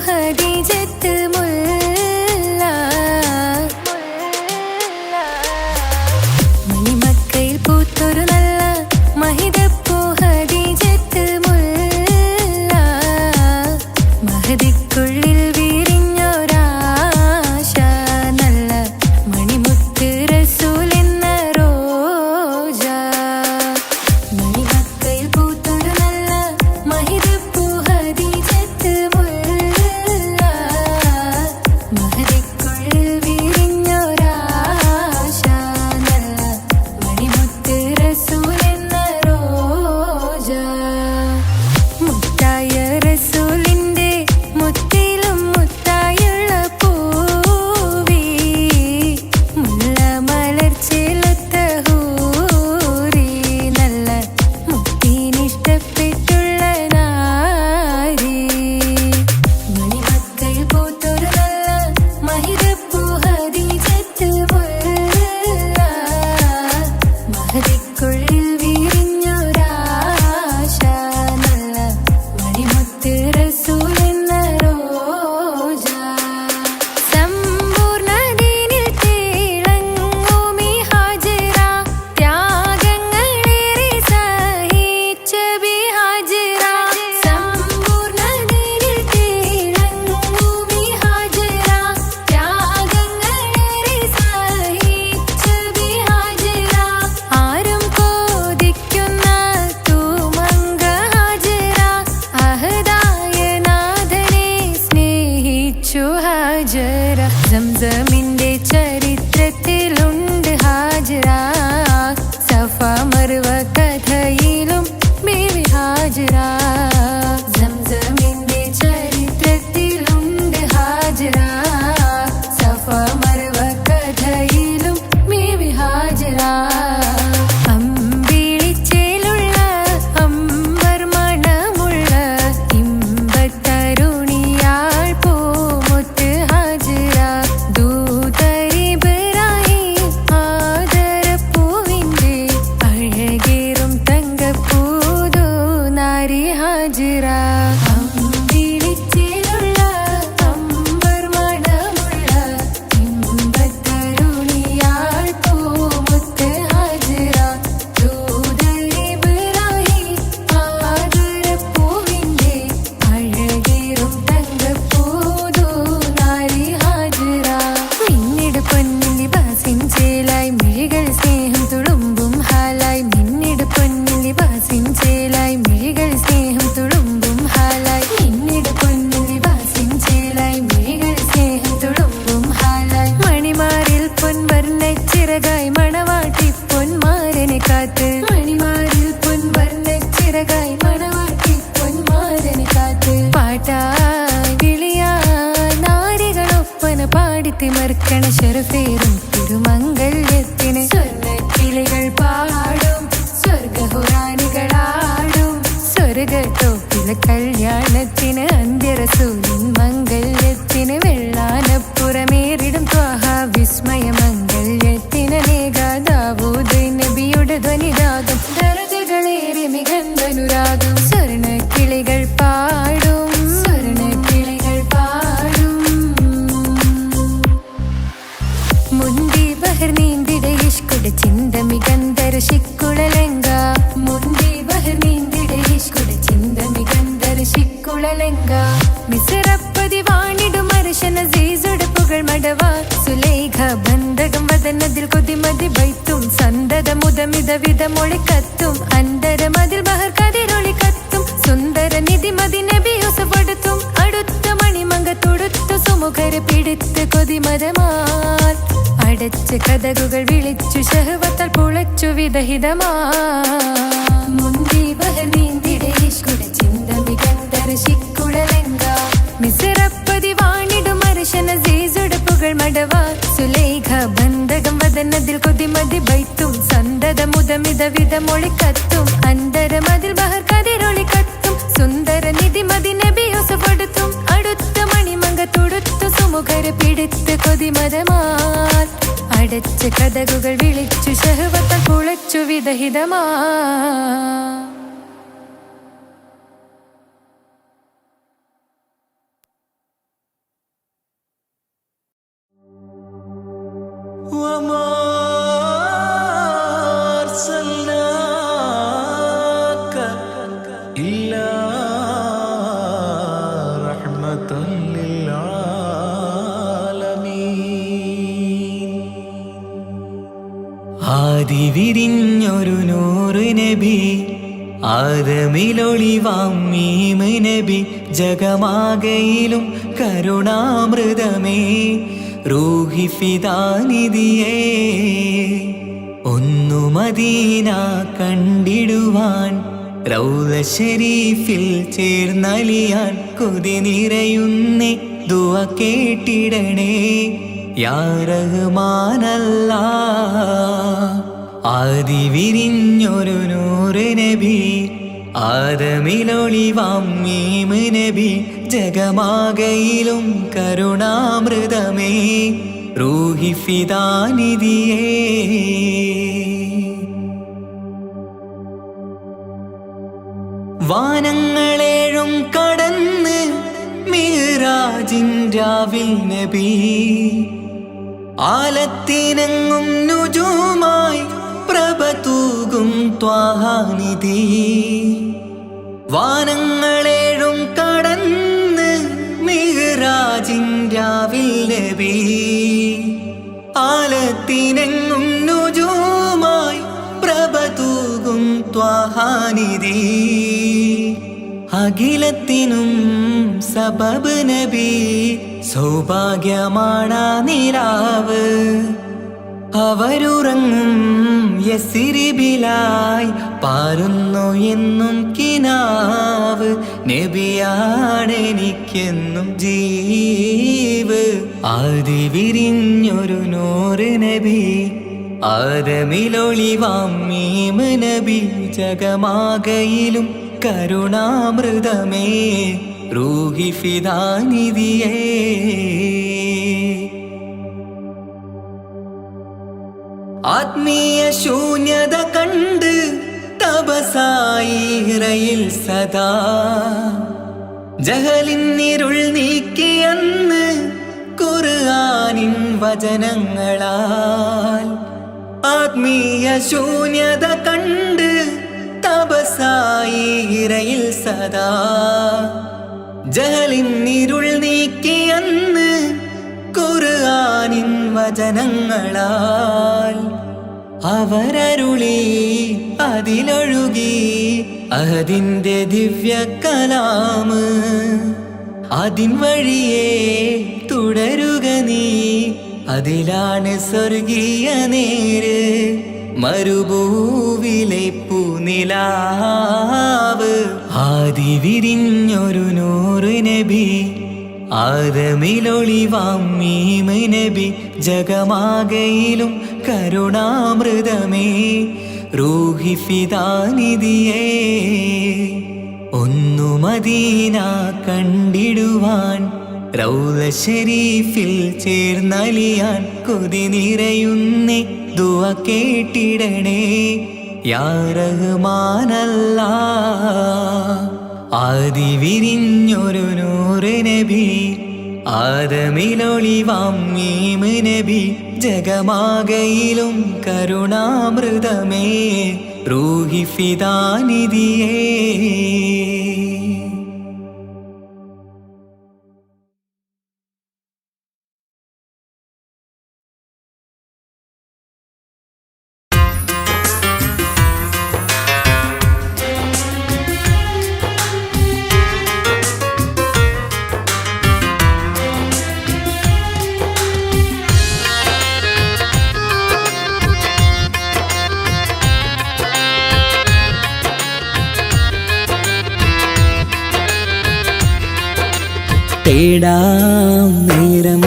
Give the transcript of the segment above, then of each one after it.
ഹദീജത്ത് മുല്ല മണിമക്കയിൽ പൂത്തൊരു നല്ല മഹിതപ്പൂ ഹദീജത്ത് മുല്ല മഹദിക്കുള്ളിൽ വിരിഞ്ഞൊരാശ നല്ല മണിമുത്ത് റസൂൽ എന്ന റോജ മണിമക്കയിൽ പൂത്തൊരു നല്ല മഹിതപ്പൂ ഹദീജത്ത് മുല്ല മഹദിക്കുള്ളിൽ വിരിഞ്ഞൊരാശ നല്ല മണിമുത്ത് റസൂൽ എന്ന റോജ മുത്തായ റസൂലിന്റെ മുത്തിലും മുത്തായുള്ള പൂവി മുല്ല മലർച്ചെലുത്ത ഹൂറി നല്ല മുത്തിനിഷ്ടപ്പെട്ടുള്ള നാരി മണിമക്കയിൽ പൂത്തൊരു നല്ല മഹിതപ്പൂ ഹദീജത്ത് മുല്ല മഹദിക്കുള്ളിൽ വിരിഞ്ഞൊരാശ നല്ല മണിമുത്ത് റസൂൽ എന്ന റോജ സമ്പൂർണ്ണ ദീനിൽ തിളങ്ങുമീ ഹാജറ ത്യാഗങ്ങളേറെ സഹിച്ച ബിഹാജറ സമ്പൂർണ്ണ ദീനിൽ തിളങ്ങുമീ ഹാജറ ത്യാഗങ്ങളേറെ സഹിച്ച ബിഹാജറ ആരും കൊതിക്കുന്ന തൂമങ്ക ഹാജറ അഹദായ നാഥനെ സ്നേഹിച്ചു ഹാജറ സംസമിന്റെ ചരിത്രത്തിലുണ്ട് ഹാജറ സഫ മർവ കഥയിലും ബീവി ഹാജറ സംസമിന്റെ ചരിത്രത്തിലുണ്ട് ഹാജറ സഫ മർവ കഥയിലും ബീവി ഹാജറ അമ്പിളിച്ചേലുള്ള അമ്പർ മണമുള്ള ഇമ്പത്തരുണിയാൾ പൂമുത്ത് ഹാജറ ദൂതരിബ്രാഹിം ആദരപ്പൂവിന്റെ അഴകേറും തങ്കപ്പൂതു നാരി ഹാജറ അമ്പിളിച്ചേലുള്ള അമ്പർ മണമുള്ള ഇമ്പത്തരുണിയാൾ പൂമുത്ത് ഹാജറ ദൂതരിബ്രാഹിം ആദരപ്പൂവിന്റെ അഴകേറും തങ്കപ്പൂതു നാരി ഹാജറ മിന്നിട് പൊന്നിൽ ലിബാസിൻ ചേലായി മിഴികൾ സ്നേഹം തുളുമ്പും ഹാലായി മിന്നിട് പൊന്നിൽ ലിബാസിൻ ചേലായി മിഴികൾ സ്നേഹം തുളുമ്പും ഹാലായി മിന്നിട് പൊന്നിൽ ലിബാസിൻ ചേലായി മിഴികൾ സ്നേഹം തുളുമ്പും ഹാലായി മണിമാറിൽ പൊൻവർണ്ണച്ചിറകായി മണവാട്ടി പൊന്മാരനെ കാത്ത് മണിമാറിൽ പൊൻവർണ്ണച്ചിറകായി മണവാട്ടി പൊന്മാരനെ കാത്ത് പാട്ടായി വിളിയായി നാരികളൊപ്പന പാടിത്തിമർക്കണ ശരഫേറും തിരുമംഗല്യത്തിന് സ്വർണ്ണക്കിളികൾ പാടും സ്വർഗഹുറാനികളാടും സ്വർഗത്തോപ്പിലെ കല്യാണത്തിന് അന്ത്യറസൂലിൻ മംഗല്യത്തിന് വെള്ളാനപ്പുറമേറിടും ത്വാഹ വിസ്മയ മംഗല്യത്തിന് നേകാദാവൂദ് നബിയുടെ ധ്വനിരാഗം ദരജകളേറെ മികന്ധനുരാഗം സ്വർണ്ണക്കിളികൾ പാടും സ്വർണ്ണക്കിളികൾ പാടും മുന്തി ബഹർ നീന്തിട ഇഷ്കുടെ ചിന്ത മികന്ധര ശിക്കുളലങ്ക മുന്തി ബഹർ നീന്തിട ഇഷ്കുടെ ചിന്ത മികന്ധര ശിക്കുളലങ്ക മിസറപ്പതി വാണിടും അർശന സീസുടെ പുകൾ മടവ സുലൈഖ ബന്ധകം വദനതിൽ കൊതിമതി ബൈത്തും സന്തത മുതമിത വിധമൊളി കത്തും അന്തരമതിൽ ബഹർ കതിരൊളി കത്തും സുന്ദര നിധി മതി നബി യൂസഫെടുത്തും അടുത്ത മണിമങ്ക തൊടുത്തു സുമുഖരെ പിടിത്ത് കൊതിമതമാൽ അടച്ച് കഥകുകൾ വിളിച്ചു ശഹവത്താൽ പുളച്ചു വിദഹിതമാ മുന്തി ബഹർ നീന്തിട ഇഷ്കുടെ ചിന്ത മികന്ധര ശിക്കുളലങ്ക മിസറപ്പതി വാണിടും അർശന സീസുടെ പുകൾ മടവ സുലൈഖ ബന്ധകം വദനതിൽ കൊതിമതി ബൈത്തും സന്തത മുതമിത വിധമൊളി കത്തും അന്തരമതിൽ ബഹർ കതിരൊളി കത്തും സുന്ദര നിധി മതി നബി യൂസഫെടുത്തും അടുത്ത മണിമങ്ക തൊടുത്തു സുമുഖരെ പിടിത്ത് കൊതിമതമാൽ അടച്ച് കഥകുകൾ വിളിച്ചു ശഹവത്താൽ പുളച്ചു വിദഹിതമാ ആദി വിരിഞ്ഞൊരു നൂറ് നബി ആദമിലൊളിവാം മീമ് നബി ജഗമാകയിലും കരുണാമൃതമേ റൂഹി ഫിദാനിധിയേ ഒന്നു മദീന കണ്ടിടുവാൻ റൗള ശരീഫിൽ ചേർന്നലിയാൻ കൊതി നിറയുന്നേ ദുആ കേട്ടിടണേ യാ റഹ്മാനല്ലാഹ് ആദി വിരിഞ്ഞൊരു നൂറ് നബി ആദമിലൊളിവാം മീമ് നബി ജഗമാകയിലും കരുണാമൃതമേ റൂഹി ഫിദാനിധിയേ വാനങ്ങളേഴും കടന്ന് മിഅ്റാജിൻ രാവിൽ നബി ആലത്തിനെങ്ങും നുജൂമായി പ്രഭ തൂകും ത്വാഹാനിധി വാനങ്ങളേഴും കടന്ന് മിഅ്റാജിൻ രാവിൽ നബി ആലത്തിനെങ്ങും നുജൂമായി പ്രഭ തൂകും ത്വാഹാനിധി അഖിലത്തിനും സബബ് നബി സൗഭാഗ്യമാണ് നിലാവ് അവരുറങ്ങും യസിരിബിലായി പാരുന്നു എന്നും കിനാവ് നബിയാണെനിക്കെന്നും ജീവ് ആദി വിരിഞ്ഞൊരു നൂറ് നബി ആദമിലൊളിവാം മീമ് നബി ജഗമാകയിലും കരുണാമൃതമേ റൂഹി ഫിദാനിധിയേ ആത്മീയ ശൂന്യത കണ്ട് തപസായി ഇറയിൽ സദാ ജഹലിന്നിരുൾ നീക്കിയന്ന് ഖുർആനിൻ വചനങ്ങളാൽ ആത്മീയ ശൂന്യത കണ്ട് തപസായി ഇറയിൽ സദാ ജഹലിന്നിരുൾ നീക്കിയന്ന് ഖുർആനിൻ വചനങ്ങളാൽ അവരരുളി അതിലൊഴുകി അഹദിന്റെ ദിവ്യ കലാമ് അതിൻ വഴിയേ തുടരുക നീ അതിലാണ് സ്വർഗീയ നേര് മരുഭൂവിലെ പൂനിലാവ് ആദി വിരിഞ്ഞൊരു നൂറ് നബി ആദമിലൊളിവാം മീമ് നബി ജഗമാകയിലും കരുണാമൃതമേ റൂഹി ഫിദാനിധിയേ ഒന്നു മദീന കണ്ടിടുവാൻ റൗള ശരീഫിൽ ചേർന്നലിയാൻ കൊതി നിറയുന്നേ ദുആ കേട്ടിടണേ യാ റഹ്മാനല്ലാഹ് ആദി വിരിഞ്ഞൊരു നൂറ് നബി ആദമിലൊളിവാം മീമ് നബി ജഗമാകയിലും കരുണാമൃതമേ റൂഹി ഫിദാനിധിയേ തേടാം നേരം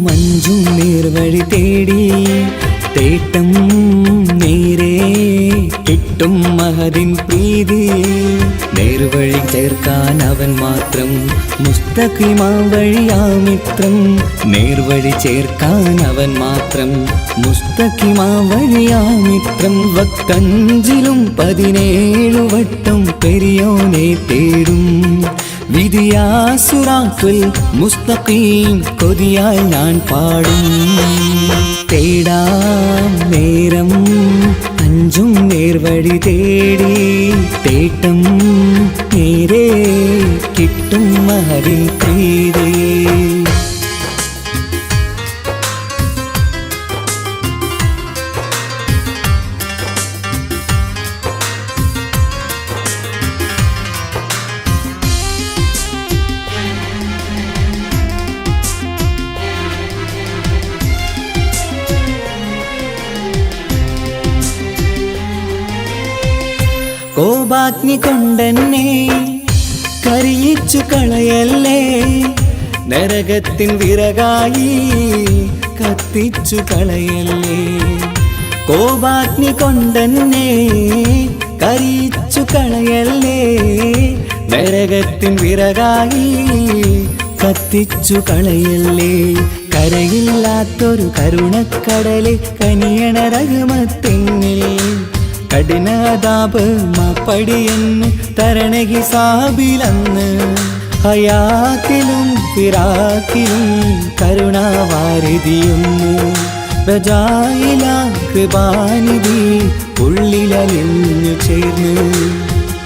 മഞ്ചും നേർവഴി തേടി തേട്ടം നേരെ കിട്ടും മഹദിൻ പ്രീതി നേർവഴി ചേർക്കാൻ അവൻ മാത്രം മുസ്തഖിമാ വഴിയാമിത്രം നേർവഴി ചേർക്കാൻ അവൻ മാത്രം മുസ്തഖിമാ വഴിയാമിത്രം വക്കഞ്ചിലും 17 വട്ടം പെരിയോനെ തേടും വിധിയാ സിറാത്തുൽ മുസ്തഖീം കൊതിയാൽ ഞാൻ പാടും തേടാം നേരം അഞ്ചും നേർവഴി തേടി തേട്ടം നേരെ കിട്ടും മഹദിൻ പ്രീതി കോപാഗ്നി കൊണ്ടെന്നെ കരിയിച്ചു കളയല്ലേ, നരകത്തിൻ വിറകായി കത്തിച്ചു കളയല്ലേ. കോപാഗ്നി കൊണ്ടെന്നെ കരിയിച്ചു കളയല്ലേ, നരകത്തിൻ വിറകായി കത്തിച്ചു കളയല്ലേ. കരയില്ലാത്തൊരു കരുണക്കടലെ കനിയണ റഹ്മത്തിന്നിൽ കഠിനതാപ് മാപ്പടിയെന്ന് തരണ ഹിസാബിലന്ന്. ഹയാത്തിലും ഫിറാക്കിലും കരുണാവാരിതിയൊന്ന് പ്രജായില കൃപാനിധി ഉള്ളിലലിഞ്ഞു ചേർന്ന്.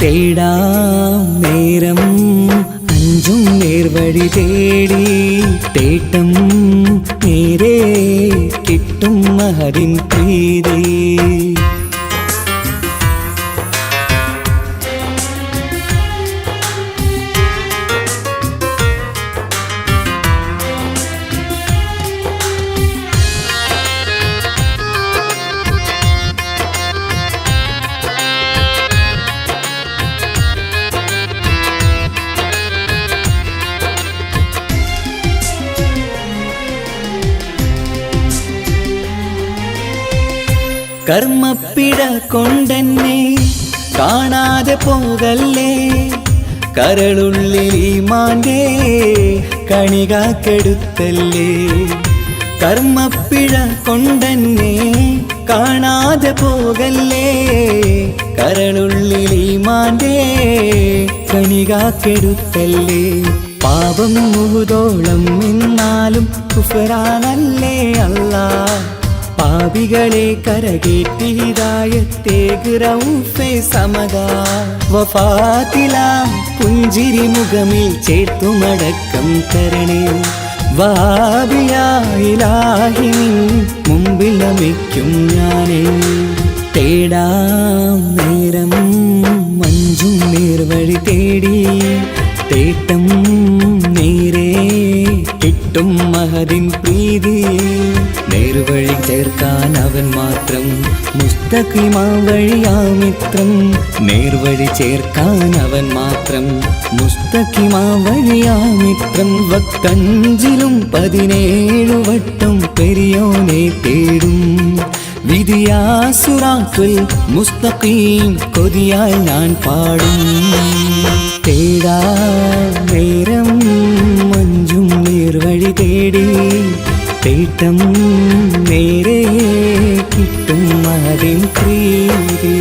തേടാം നേരം അഞ്ചും നേർവഴി തേടി, തേട്ടം നേരെ കിട്ടും മഹദിൻ പ്രീതി. കർമ്മപ്പിഴ കൊണ്ടെന്നെ കാണാതെ പോകല്ലേ, കരളുള്ളിൽ ഈമാന്റെ കണികാക്കെടുത്തല്ലേ. കർമ്മപ്പിഴ കൊണ്ടെന്നെ കാണാതെ പോകല്ലേ, കരളുള്ളിൽ ഈമാന്റെ കണികാക്കെടുത്തല്ലേ. പാപം മുഹുദോളം നിന്നാലും കുഫറാനല്ലേ അല്ലാ, പാപികളെ കരകേറ്റി ഹിദായത്തേക് റഊഫേ സമദാ. വഫാത്തില പുഞ്ചിരി മുഖമിൽ ചേർത്തുമടക്കം തരണേ, വഹാബിയായിലാഹി മുമ്പിൽ നമിക്കും ഞാനേ. തേടാം നേരം മഞ്ചും നേർവഴി തേടി, തേട്ടം നേരെ കിട്ടും മഹദിൻ പ്രീതി. നേർവഴി ചേർക്കാൻ അവൻ മാത്രം, മുസ്തഖിമാ വഴിയാമിത്രം. നേർവഴി ചേർക്കാൻ അവൻ മാത്രം, മുസ്തഖിമാ വഴിയാമിത്രം. വക്കഞ്ചിലും 17 വട്ടം പെരിയോനെ തേടും, വിധിയാസുറാത്തുൽ മുസ്തഖീം കൊതിയാൽ ഞാൻ പാടും. തേടാ നേരം മഞ്ചും നേർവഴി തേടി, തേട്ടം നേരെ കിട്ടും മഹദിൻ പ്രീതി.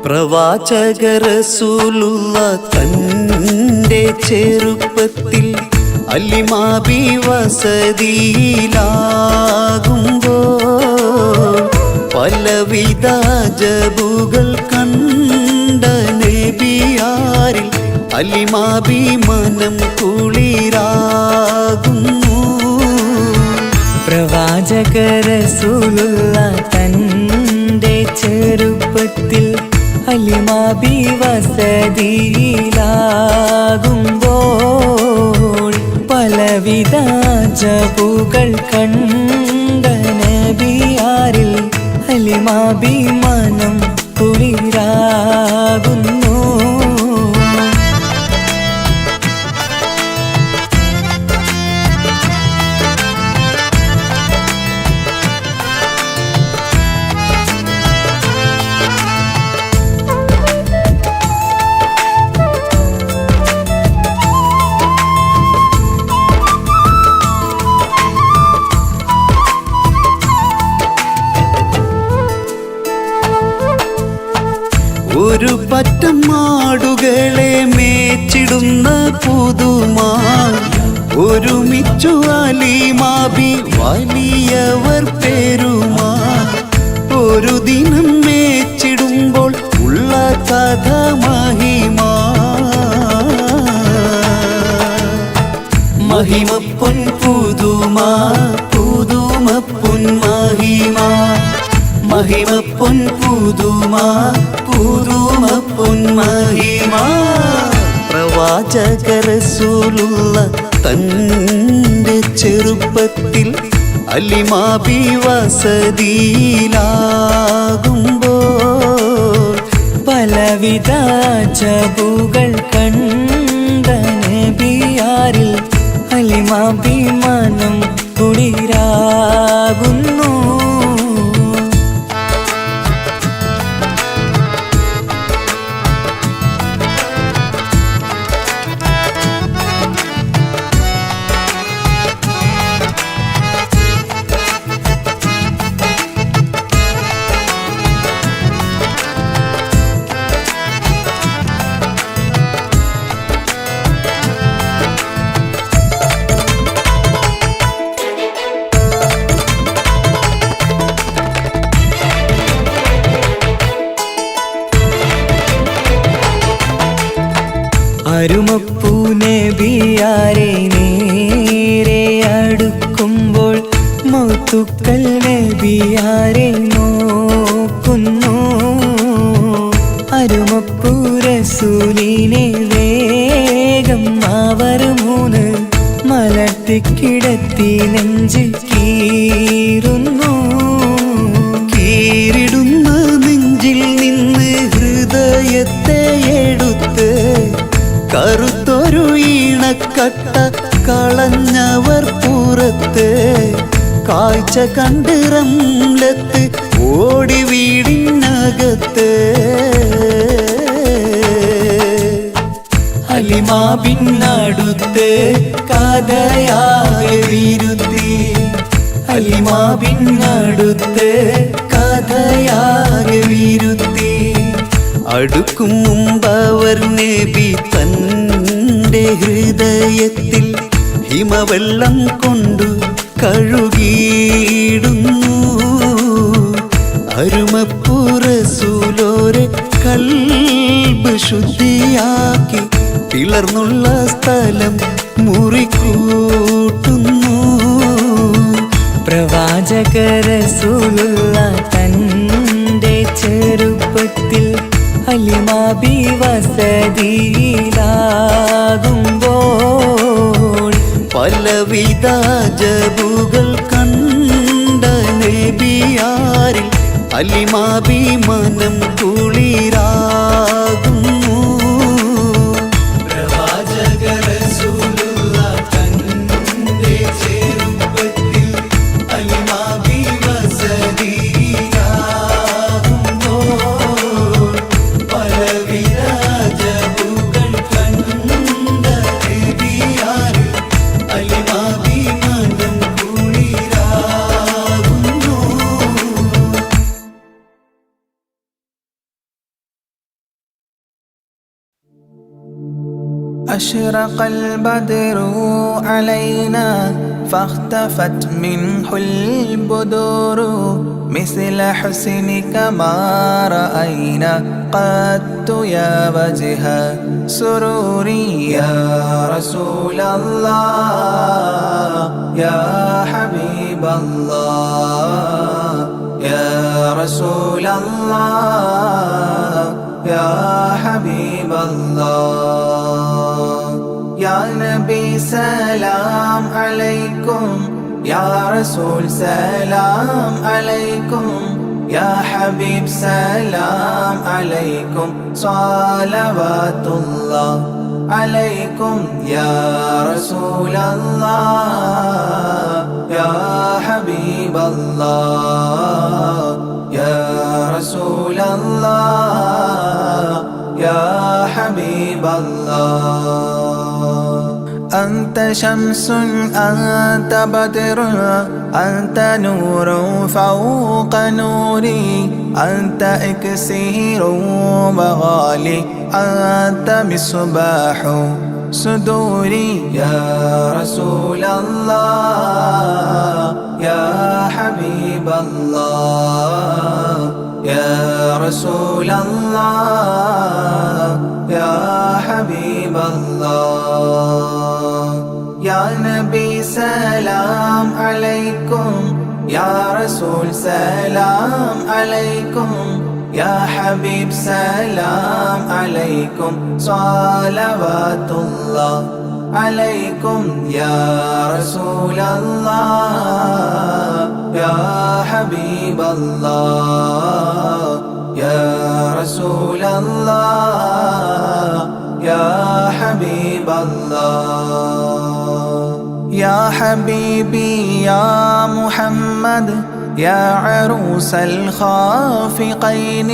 പ്രവാചക റസൂലുള്ള തന്റെ ചെറുപ്പത്തിൽ അലിമാബി വസതിയിലാകുമ്പോൾ പലവിധ ജബുകൾ കണ്ട നബിയാരിൽ അലിമാബി മനം കുളിരാകുന്നു. പ്രവാചക റസൂലുള്ള തന്റെ ചെറുപ്പത്തിൽ അലിമാബി വസതിയിലാകുമ്പോൾ പലവിധ ജബുകൾ കണ്ട നബിയാരിൽ അലിമാബി മനം കുളിരാകുന്നു. പറ്റം മാടുകളെ മേച്ചിടുന്ന പുതുമാ ഒരുമിച്ചു അലിമാബി വലിയവർ പെരുമാ ഒരു ദിനം മേച്ചിടുമ്പോൾ ഉള്ള കഥ മഹിമാ മഹിമപ്പൊൻ പുതുമാ പുതുമപ്പൊൻ മഹിമാ മഹിമപ്പൊൻ പുതുമാ പുതുമപ്പൊൻ മഹിമാ പ്രവാചക റസൂലുള്ള തന്റെ ചെറുപ്പത്തിൽ അലിമാബി വസതിയിലാകുമ്പോൾ പലവിധ ജബുകൾ കണ്ട നബിയാരിൽ അലിമാബി മനം കുളിരാകുന്നു അരുമപ്പൂ നബിയാരെ നേരെ അടുക്കുമ്പോൾ മൗത്തുക്കൾ നബിയാരെ നോക്കുന്നു അരുമപ്പൂ റസൂലിനെ വേഗം അവർ മൂന്ന് മലർത്തിക്കിടത്തി നെഞ്ച് കീറുന്നു കീറിടുന്ന നെഞ്ചിൽ നിന്ന് ഹൃദയത്തെ എടുത്ത് കറുത്തൊരു ഈണക്കട്ട കളഞ്ഞവർ പുറത്ത് കാഴ്ച കണ്ട് റംലത്ത് ഓടി വീടിനകത്ത് അലിമാബിനടുത്ത് കഥയാകെ വിരുത്തി അലിമാബിനടുത്ത് കഥയാകെ വിരുത്തി അടുക്കും മുമ്പവർ നബി തന്റെ ഹൃദയത്തിൽ ഹിമവെള്ളം കൊണ്ടു കഴുകിയിടുന്നു അരുമപ്പൂ റസൂലോരെ കൽബ് ശുദ്ധിയാക്കി പിളർന്നുള്ള സ്ഥലം മുറിക്കൂട്ടുന്നു പ്രവാചക റസൂലുള്ള തന്റെ ചെറുപ്പത്തിൽ അലിമാബി വസതിയിലാകുമ്പോൾ പലവിധ ജബുകൾ കണ്ട നബിയാരിൽ അലിമാബി മനം കുളിരാകുന്നു പ്രവാചക റസൂലുള്ള തന്റെ ചെറുപ്പത്തിൽ അലിമാബി വസതിയിലാകുമ്പോൾ പലവിധ ജബുകൾ കണ്ട നബിയാരിൽ അലിമാബി മനം കുളിരാകുന്നു أشرق البدر علينا فاختفت منه البدور مثل حسنك ما رأينا قد يا وجه سروري يا رسول الله يا حبيب الله يا رسول الله يا حبيب الله يا نبي سلام عليكم يا رسول سلام عليكم يا حبيب سلام عليكم صلوات الله عليكم يا رسول الله يا حبيب الله يا رسول الله يا حبيب الله أنت شمس أنت بدر أنت نور فوق نوري أنت إكسير وغالي أنت مصباح صدوري يا رسول الله يا حبيب الله يا رسول الله يا حبيب الله يا نبي سلام عليكم يا رسول سلام عليكم يا حبيب سلام عليكم صلوات الله عليكم يا رسول الله يا حبيب الله يا رسول الله يا حبيب الله يا حبيبي يا محمد يا عروس الخافقين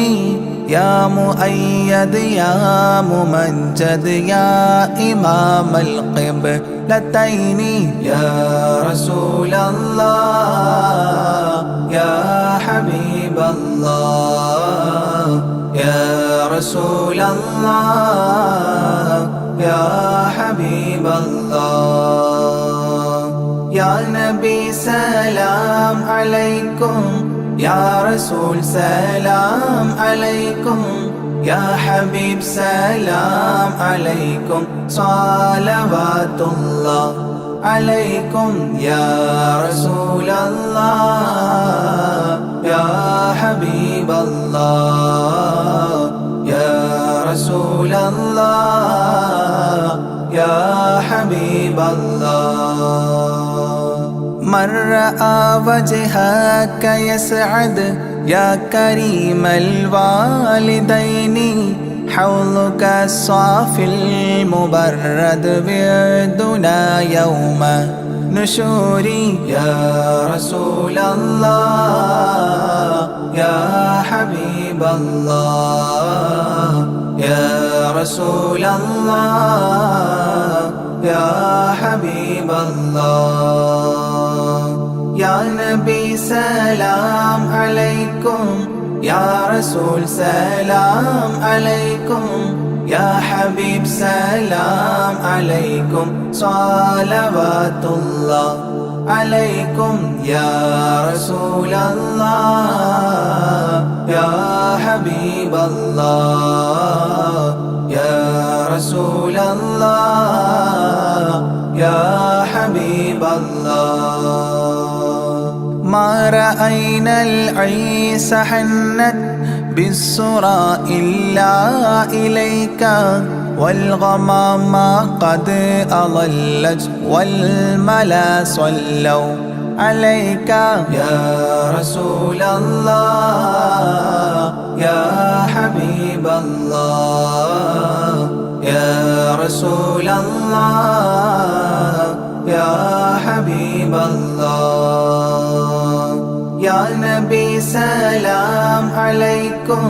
يا مؤيد يا ممجد يا إمام القبلتين يا رسول الله يا حبيب الله يا رسول الله يا حبيب الله يا نبي سلام عليكم يا رسول سلام عليكم يا حبيب سلام عليكم صلوات الله عليكم يا رسول الله يا حبيب الله يا رسول الله يا حبيب الله من رأى وجهك يسعد يا كريم الوالدين حوضك الصافي المبرد بيدنا يوم نشوري يا رسول الله يا حبيب الله يا رسول الله يا حبيب الله يا نبي سلام عليكم يا رسول سلام عليكم يا حبيب سلام عليكم صلوات الله عليكم يا رسول الله يا حبيب الله يا رسول الله يا حبيب الله ما رأينا العيس حنت بالسرى إلا إليك والغمام قد أضلت والملا صلوا عليك يا رسول الله يا حبيب الله يا رسول الله يا حبيب الله يا نبي سلام عليكم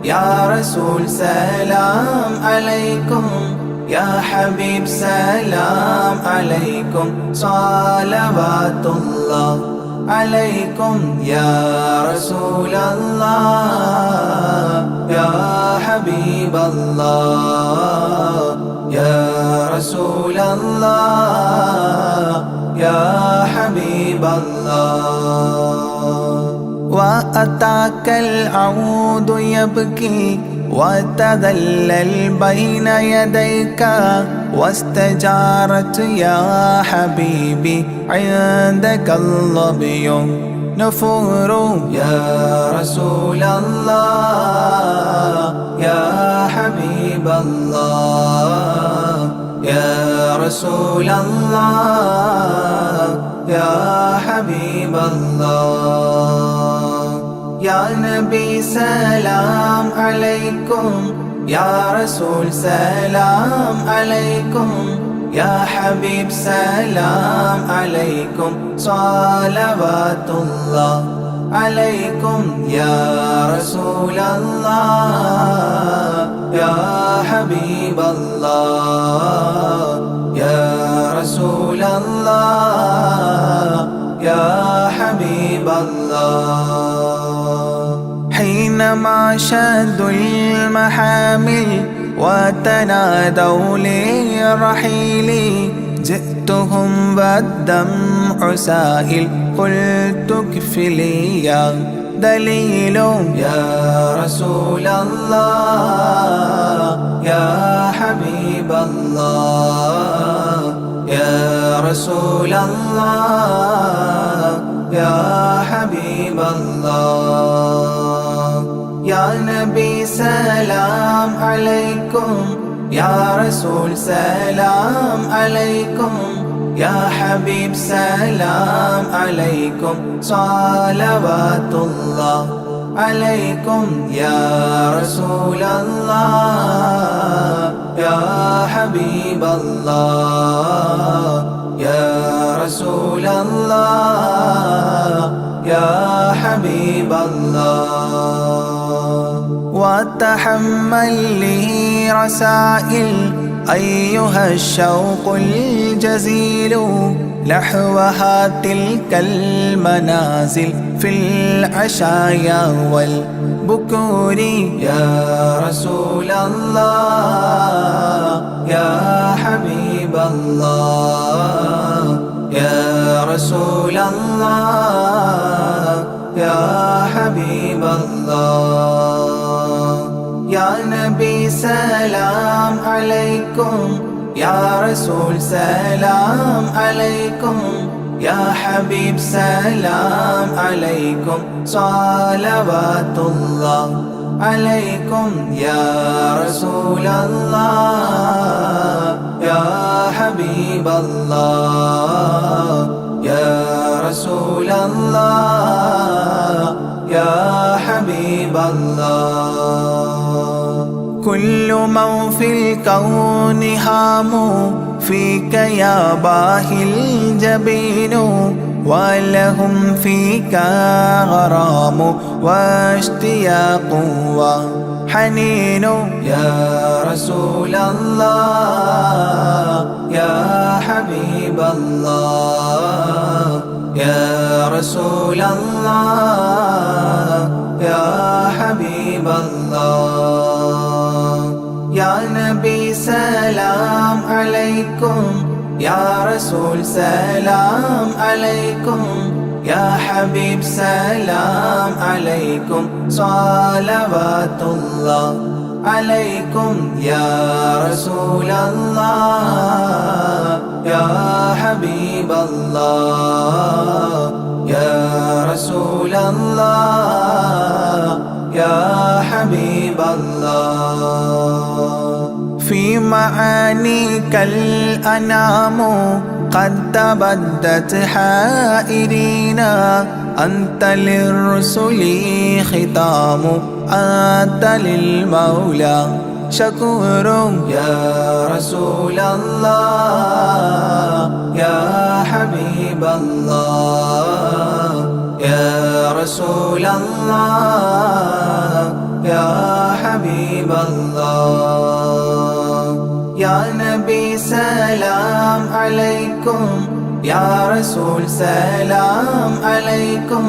يا رسول سلام عليكم يا حبيب سلام عليكم صلوات الله عليكم يا رسول الله يا حبيب الله يا رسول الله يا حبيب الله وأتاك العود يبكي وتذلل بين يديك واستجارت يا حبيبي عندك الظبي نفور يا رسول الله يا حبيب الله يا رسول الله يا حبيب الله يا نبي سلام عليكم يا رسول سلام عليكم يا حبيب سلام عليكم صلوات الله عليكم يا رسول الله يا حبيب الله يا الله يا حبيب الله حينما شدوا المحامل وتنادوا للرحيل جئتهم والدمع سائل قلت اكفلي يا دليل يا رسول الله يا حبيب الله يا رسول الله يا حبيب الله يا نبي سلام عليكم يا رسول سلام عليكم يا حبيب سلام عليكم صلوات الله عليكم يا رسول الله يا حبيب الله يا رسول الله يا حبيب الله وتحمل لي رسائل أيها الشوق الجزيل نحوها تلك المنازل في العشايا والبكور يا رسول الله يا حبيب الله يا رسول الله يا حبيب الله يا نبي سلام عليكم يا رسول سلام عليكم يا حبيب سلام عليكم صلوات الله عليكم يا رسول الله يا حبيب الله يا رسول الله يا حبيب الله كل من في الكون هام فيك يا باهي الجبين ولهم فيك غرام واشتياق وحنين يا رسول الله يا حبيب الله يا رسول الله يا حبيب الله يا نبي سلام عليكم يا رسول سلام عليكم يا حبيب سلام عليكم صلوات الله عليكم يا رسول الله يا حبيب الله يا رسول الله يا حبيب الله في معانيك الأنام قد تبدت حائرين أنت للرسل ختام أنت للمولى شكور يا رسول الله يا حبيب الله يا رسول الله يا حبيب الله يا نبي سلام عليكم يا رسول سلام عليكم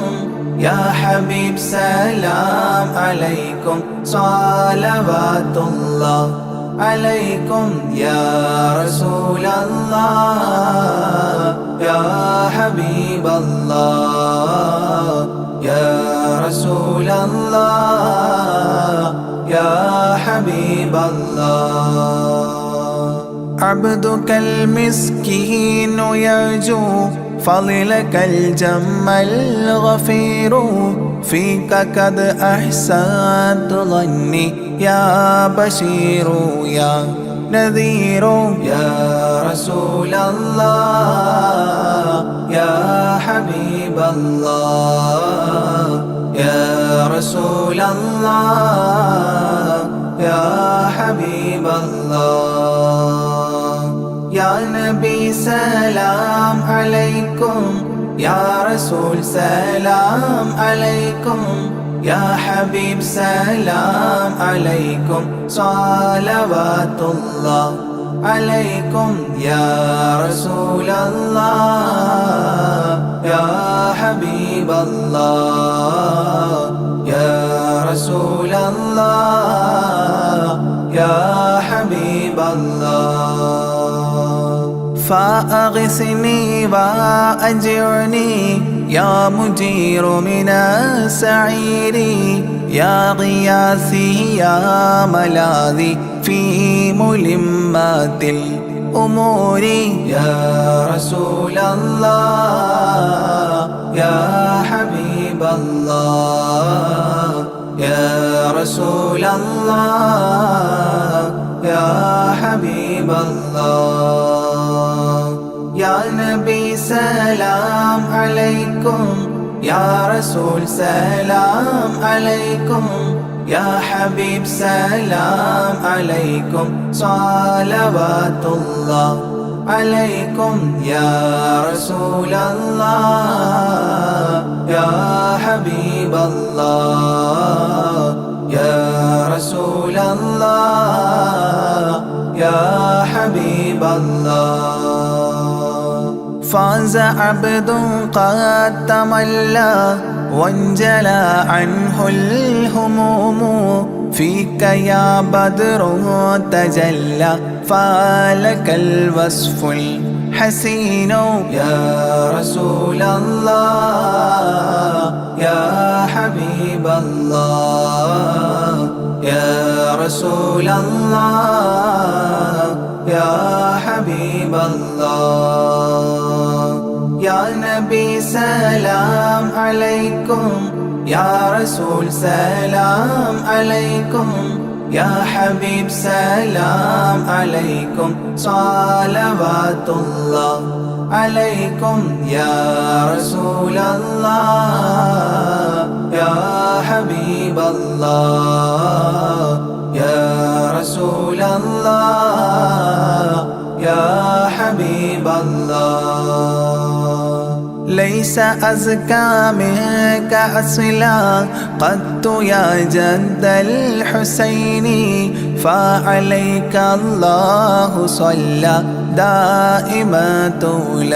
يا حبيب سلام عليكم صلوات الله عليكم يا رسول الله يا حبيب الله يا رسول الله يا حبيب الله عبدك المسكين يرجو فضلك الجم الغفير فيك قد أحسنت ظني يا بشير يا نذير يا رسول الله يا حبيب الله يا رسول الله يا حبيب الله يا نبي سلام عليكم يا رسول سلام عليكم يا حبيب سلام عليكم صلوات الله عليكم يا رسول الله يا حبيب الله يا رسول الله يا حبيب الله فأغثني وأجرني يا مجير من السعير يا غياثي يا ملاذي في ملمات الأمور يا رسول الله يا حبيب الله يا رسول الله يا حبيب الله يا نبي سلام عليكم يا رسول سلام عليكم يا حبيب سلام عليكم صلوات الله عليكم يا رسول الله يا حبيب الله يا رسول الله يا حبيب الله فاز عبد قد تملى وانجلى عنه الهموم فيك يا بدر تجلى فلك الوصف الحسين يا رسول الله يا حبيب الله يا رسول الله يا حبيب الله يا نبي سلام عليكم يا رسول سلام عليكم يا حبيب سلام عليكم صلوات الله عليكم يا رسول الله يا حبيب الله يا رسول الله يا حبيب الله ليس أزكى منك أصلا قدت يا جد الحسين فعليك الله صلى دائما طول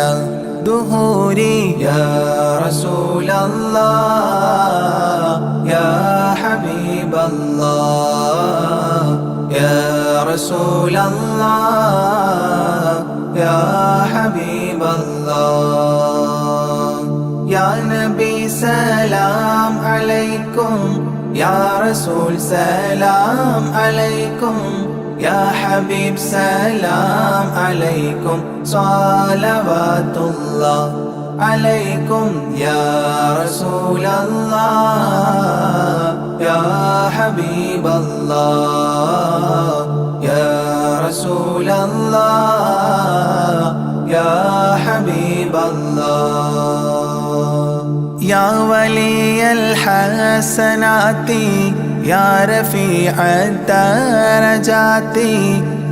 دهوري يا رسول الله يا حبيب الله يا رسول الله يا حبيب الله يا نبي سلام عليكم يا رسول سلام عليكم يا حبيب سلام عليكم صلوات الله عليكم يا رسول الله يا حبيب الله يا رسول الله يا حبيب الله يا ولي الحسنات يا رفيع الدرجات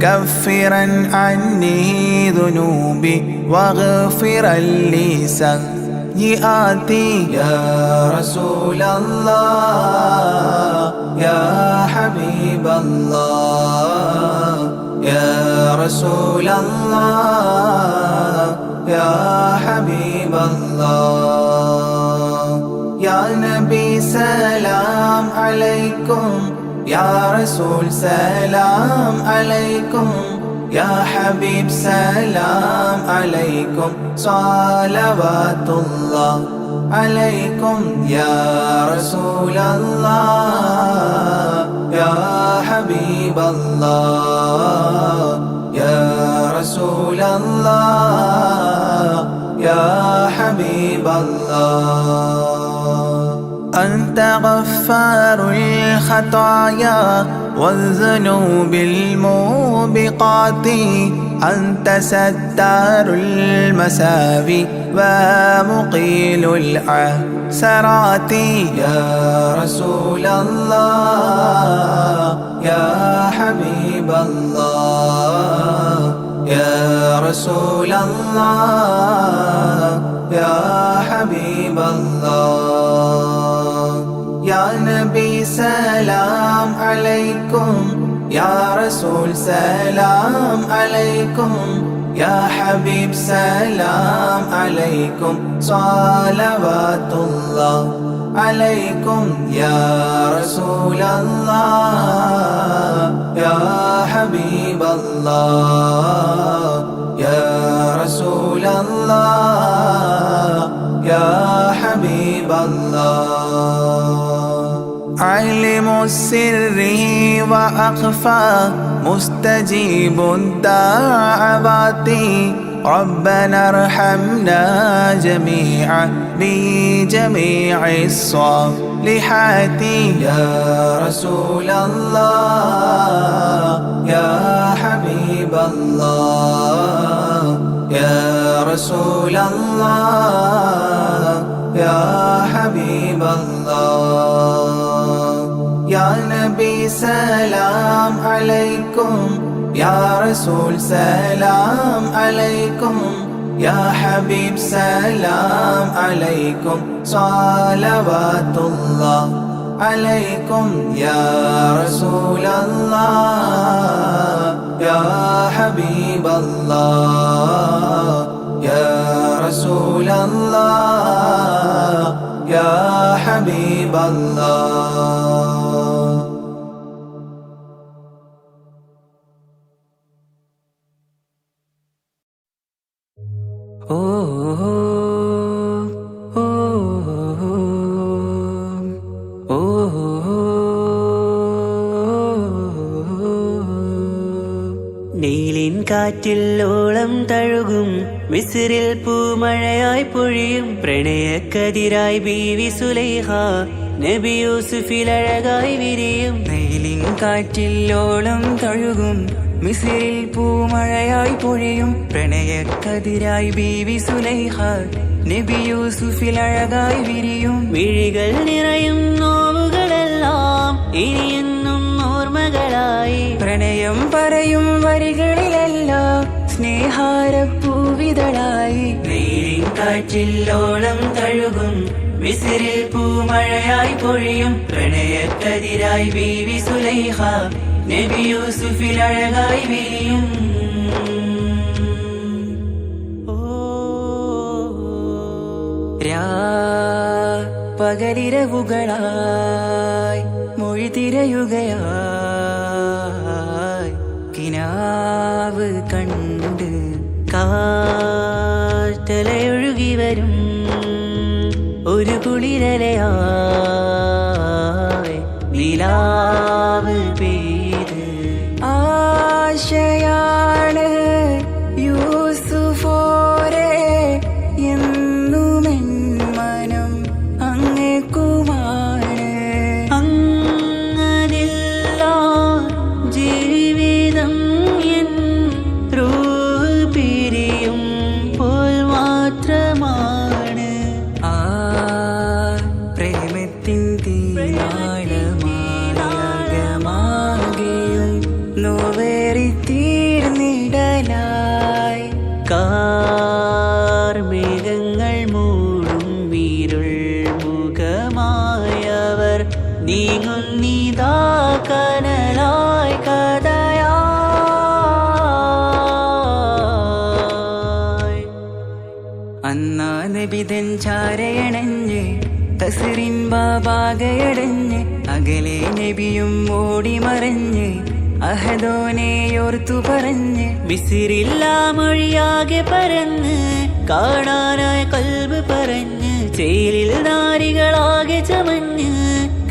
كفرا عني ذنوبي واغفرا لي سيئاتي يا رسول الله يا حبيب الله يا رسول الله يا حبيب الله يا نبي سلام عليكم يا رسول سلام عليكم يا حبيب سلام عليكم صلوات الله عليكم يا رسول الله يا حبيب الله يا رسول الله يا حبيب الله أنت غفار الخطايا والذنوب الموبقات أنت ستار المساوي ومقيل العثرات يا رسول الله يا حبيب الله يا رسول الله يا حبيب الله يا نبي سلام عليكم يا رسول سلام عليكم يا حبيب سلام عليكم صلوات الله عليكم يا رسول الله يا حبيب الله يا رسول الله يا حبيب الله علم السر وأخفى مستجيب الدعوات ربنا ارحمنا جميعا بجميع الصالحات يا رسول الله يا حبيب الله يا رسول الله يا حبيب الله يا نبي سلام عليكم يا رسول سلام عليكم يا حبيب سلام عليكم صلوات الله عليكم يا رسول الله يا حبيب الله يا رسول الله يا حبيب الله നീലിൻ കാറ്റിൽ ഓളം തഴുകും മിസ്രിൽ പൂമഴയായി പൊഴിയും പ്രണയക്കതിരായി ബീവി സുലൈഹ നബി യൂസുഫിൽ അഴകായി വിരിയും. നീലിൻ കാറ്റിൽ ഓളം തഴുകും മിസ്രിൽ പൂമഴയായി പൊഴിയും പ്രണയക്കതിരായി ബീവി സുലൈഹ നബി യൂസുഫിൽ അഴകായി വിരിയും. മിഴികൾ നിറയും നോവുകളെല്ലാം ഇനിയെന്നും ഓർമ്മകളായി പ്രണയം പറയും വരികളിലെല്ലാം സ്നേഹാരപ്പൂവിതളായി. നീലിൻ കാറ്റിൽ ഓളം തഴുകും മിസ്രിൽ പൂമഴയായി പൊഴിയും പ്രണയക്കതിരായി ബീവി സുലൈഹ നബി യൂസുഫിൽ അഴകായി വിരിയും. പകലിരവുകളായി മൊഴി തിരയുകയായി കിനാവ് കണ്ട് കാറ്റലയൊഴുകി വരും ഒരു കുളിരലയായി നിലാവ് പെയ്ത് ആശയാണ് യൂസുഫോരെ എന്നുമെൻ മനം അങ്ങേക്കുമാണ്. അങ്ങനില്ല ജീവിതം എൻ റൂഹ് പിരിയും പോൽ മാത്രമാണ്. ആ പ്രേമത്തിൻ തീനാളമാകെയും നോവേറി തീർന്നിടലായി കാർമേഘങ്ങൾ മൂടും വീരുൾ മുഖമായവർ നീങ്ങുന്നിതാ കനലായി കഥയായി. അന്നാ നബിതൻ ചാരയണഞ്ഞ് തസ്റിൻ ബാബാകയടഞ്ഞ് അകലെ നബിയും ഓടിമറഞ്ഞ് അഹദോനെയോർത്തു പറഞ്ഞ് മിസ്രില്ല മൊഴിയാകെ പരന്ന് കാണാനായ കൽബ് പറഞ്ഞ് ചേലിൽ നാരികളാകെ ചമഞ്ഞ്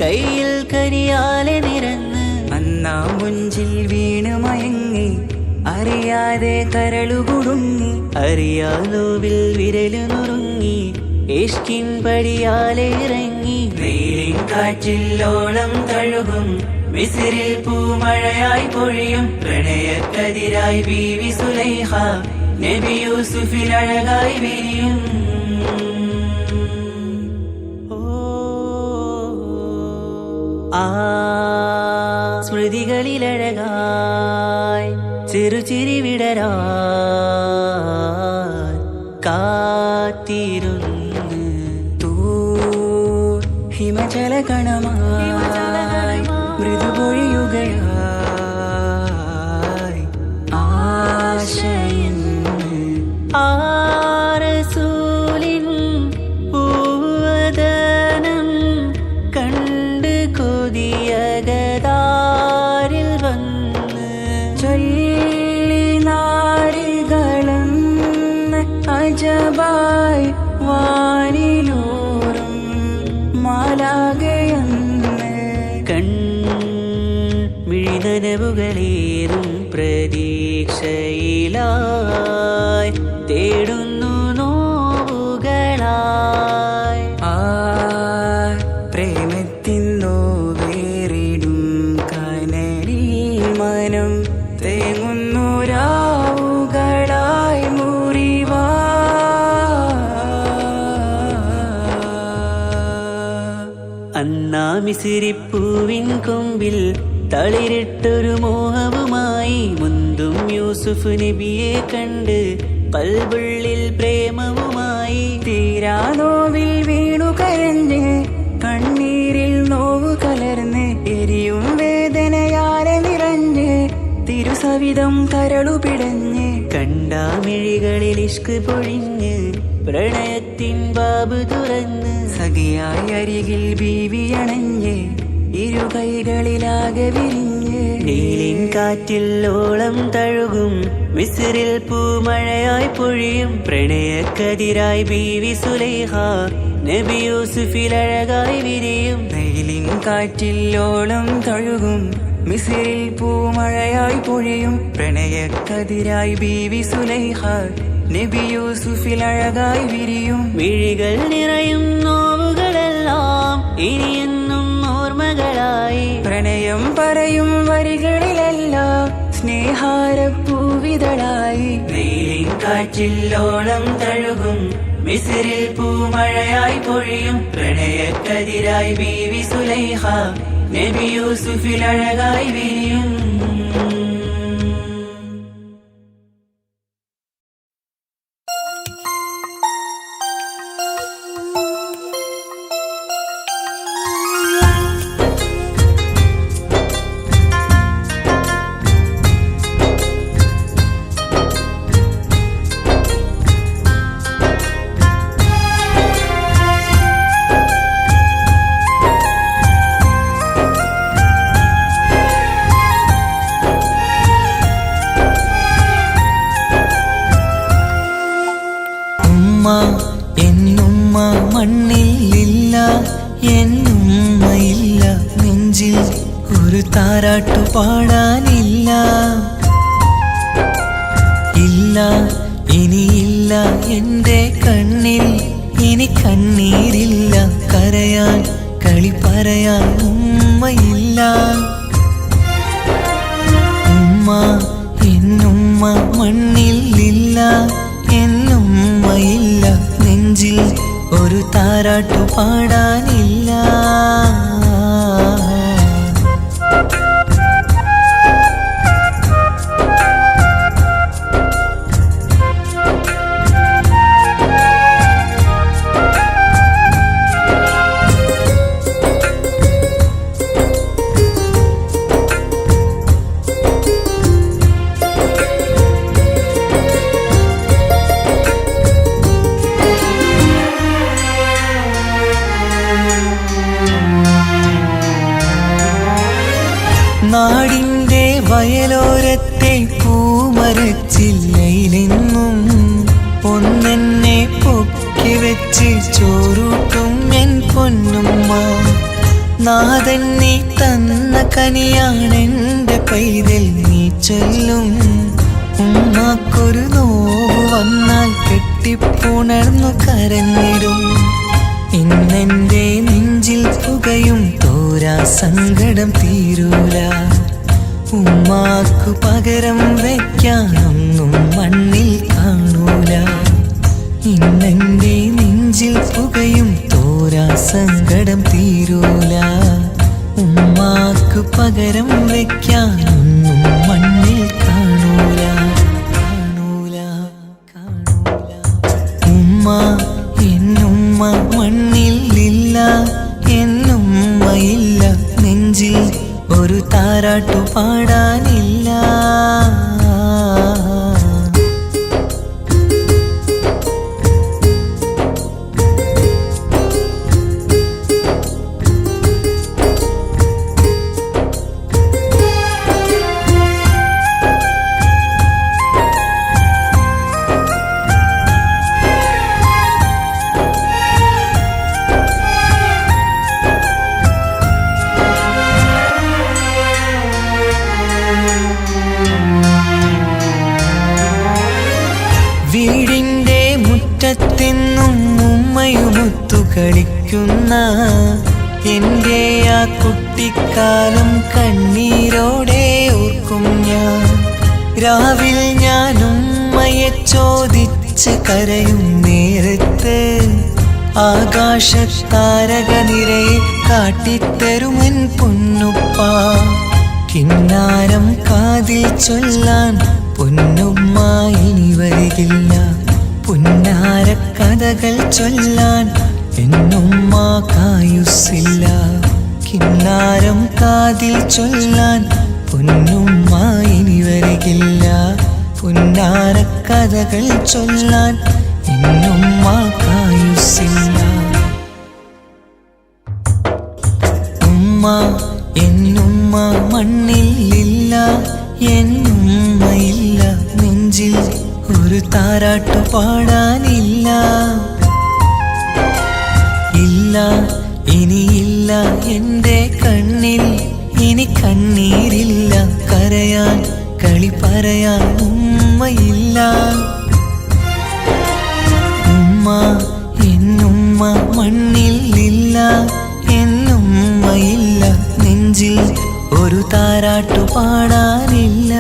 കയ്യിൽ കരിയാലെ നിരന്ന് അന്നാ മുഞ്ചിൽ വീണ് മയങ്ങി അറിയാതെ കരളുകുടുങ്ങി അറിയാലോവിൽ വിരലു നുറുങ്ങി ഇഷ്കിൻ പടിയാലെ ഇറങ്ങി. നീലിൻ കാറ്റിൽ ഓളം തഴുകും മിസ്രിൽ പൂമഴയായി പൊഴിയും പ്രണയക്കതിരായി ബീവി സുലൈഹ നബി യൂസുഫിൽ അഴകായി വിരിയും. ആ സ്മൃതികളിലഴകായി ചെറുചിരി വിടരാൻ കാത്തിരുന്ന് ഹിമജല കണമായി മൃദുപൊഴിയുകയായി അജബായി വാനിലൂറും മാലാകയെന്ന് മിഴിനനവുകളേറും പ്രതീക്ഷയിലായി തേടുന്നു നോവുകളായി. പ്രേമത്തിന്നോ വേറിടും കനലിൽ മനം തേങ്ങുന്നു രാവുകളായി മുറിവാ. അന്നാ മിസിരിപ്പൂവിൻ കൊമ്പിൽ തളിരിട്ടൊരു മോഹവുമായി മുന്തും യൂസുഫ് നബിയെ കണ്ട് കൽബുള്ളിൽ പ്രേമവുമായി. തീരാനോവിൽ വീണു കരഞ്ഞ് കണ്ണീരിൽ നോവു കലർന്ന് എരിയും വേദനയാലെ നിറഞ്ഞ് തിരുസവിധം കരളുപിടഞ്ഞ് കണ്ടാമിഴികളിൽ ഇഷ്ക് പൊഴിഞ്ഞ് പ്രണയത്തിൻ ബാബ് തുറന്ന് സഖിയായി അരികിൽ ബീവിയണഞ്ഞ് ഇരു കൈകളിലാകെ വിരിഞ്ഞ് നീലിൻ കാറ്റിൽ ഓളം തഴുകും മിസ്രിൽ പൂമഴയായി പൊഴിയും പ്രണയക്കതിരായി ബീവി സുലൈഹ നബി യൂസുഫിൽ അഴകായി വിരിയും. വെയിലിൻ കാറ്റില്ലോളം തഴുകും മിസിറിൽ പൂമഴയായി പൊഴിയും പ്രണയക്കതിരായി ബീവി സുലൈഹ നബി യൂസുഫിൽ അഴകായി വിരിയും. മിഴികൾ നിറയും നോവുകളെല്ലാം ഇനിയെന്നും ഓർമ്മകളായി. പ്രണയം പറയും വരികളിലെല്ലാം സ്നേഹാരപ്പൂവിതളായി. വെയിലിൻ കാറ്റില്ലോളം തഴുകും മിസ്രിൽ പൂമഴയായി പൊഴിയും പ്രണയക്കതിരായി ബീവി സുലൈഹ നബി യൂസുഫിൽ അഴകായി വിരിയും. എന്നുമ്മ മണ്ണിലില്ല, എന്നുമ്മയില്ല നെഞ്ചിൽ ഒരു താരാട്ടു പാടാനില്ല. ഇല്ല ഇനിയില്ല എൻ്റെ കണ്ണിൽ ഇനി കണ്ണീരില്ല, കരയാൻ കളി പറയാൻ ഉമ്മയില്ല. ഉമ്മ എന്നുമ്മ മണ്ണിലില്ല, എന്നുമ്മയില്ല നെഞ്ചിൽ ഒരു താരാട്ടു പാടാനില്ല. നാടിൻ്റെ വയലോരത്തെ പൂമരച്ചില്ലയിലെന്നും ഒന്നെന്നെ പൊക്കി വെച്ച് ചോറൂട്ടും എൻ പൊന്നുമ്മ. നാഥൻ നീ തന്ന കനിയാണെൻ്റെ പൈതൽ നീ ചൊല്ലും. ഉമ്മാക്കൊരു നോവ് വന്നാൽ കെട്ടിപ്പുണർന്നു കരഞ്ഞിടും. ഇന്നെൻ്റെ നെഞ്ചിൽ പുകയും തോരാ സങ്കടം തീരൂല. ഉമ്മാക്കു പകരം വയ്ക്കാനൊന്നും മണ്ണിൽ കാണൂല. ഇന്നെൻ്റെ നെഞ്ചിൽ പുകയും തോരാ സങ്കടം തീരൂല. ഉമ്മാക്കു പകരം വയ്ക്കാനൊന്നും മണ്ണിൽ കാണൂല, കാണൂല, കാണൂല. ഉമ്മ എന്നുമ്മ മണ്ണിലില്ല, എന്നുമ്മയില്ല നെഞ്ചിൽ ഒരു താരാട്ടു പാടാനില്ല. വിളിക്കുന്ന എൻ്റെ ആ കുട്ടിക്കാലം കണ്ണീരോടെ ഓർക്കും ഞാൻ. രാവിൽ ഞാൻ ഉമ്മയെ ചോദിച്ച് കരയും നേരത്ത് ആകാശത്താരക നിരയെ കാട്ടിത്തരുമൻ പൊന്നുപ്പ. കിന്നാരം കാതിൽ ചൊല്ലാൻ പൊന്നുമ്മ ഇനി വരികില്ല. പുന്നാര കഥകൾ ചൊല്ലാൻ എന്നുമ്മ കായുസ്സില്ല. കിന്നാരം കാതിൽ ചൊല്ലാൻ പൊന്നുമ്മ ഇനി വരികില്ല. പുന്നാര കഥകൾ ചൊല്ലാൻ എന്നുമ്മ കായുസ്സില്ല. ഉമ്മ എന്നുമ്മ മണ്ണിലില്ല, എന്നുമ്മയില്ല നെഞ്ചിൽ ഒരു താരാട്ടു പാടാനില്ല. ഇല്ല ഇനിയില്ല എൻ്റെ കണ്ണിൽ ഇനി കണ്ണീരില്ല. കരയാൻ കളി പറയാൻ ഉമ്മയില്ല. ഉമ്മ എന്നുമ്മ മണ്ണിലില്ല, എന്നുമ്മയില്ല നെഞ്ചിൽ ഒരു താരാട്ടു പാടാനില്ല.